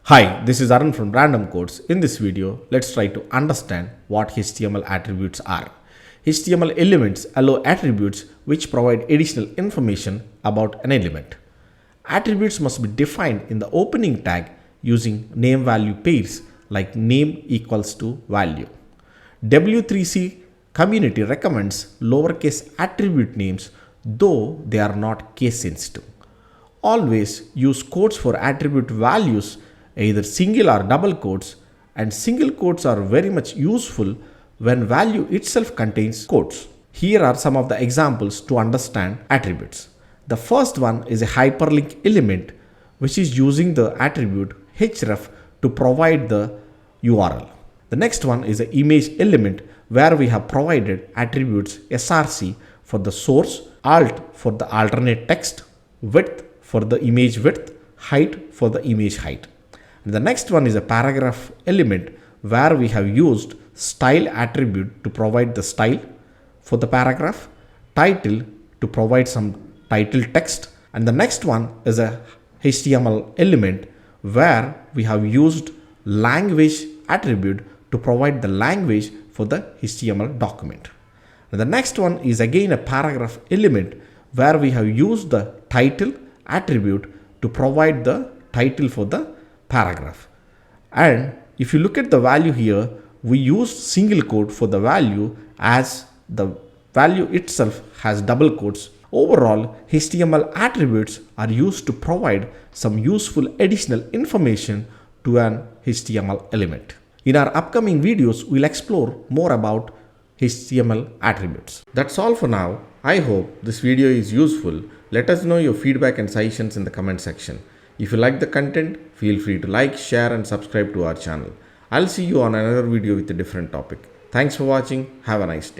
Hi, this is Arun from Random Codes. In this video, let's try to understand what HTML attributes are. HTML elements allow attributes which provide additional information about an element. Attributes must be defined in the opening tag using name-value pairs like name equals to value. W3C community recommends lowercase attribute names though they are not case sensitive. Always use quotes for attribute values, either single or double quotes, and single quotes are very much useful when value itself contains quotes. Here are some of the examples to understand attributes. The first one is a hyperlink element which is using the attribute href to provide the URL. The next one is an image element where we have provided attributes src for the source, alt for the alternate text, width for the image width, height for the image height. And the next one is a paragraph element where we have used style attribute to provide the style for the paragraph, title to provide some title text, and the next one is a HTML element where we have used language attribute to provide the language for the HTML document. And the next one is again a paragraph element where we have used the title attribute to provide the title for the paragraph. And if you look at the value here, we used single quote for the value as the value itself has double quotes. Overall, HTML attributes are used to provide some useful additional information to an HTML element. In our upcoming videos, we'll explore more about HTML attributes. That's all for now. I hope this video is useful. Let us know your feedback and suggestions in the comment section. If you like the content, feel free to like, share and subscribe to our channel. I'll see you on another video with a different topic. Thanks for watching. Have a nice day.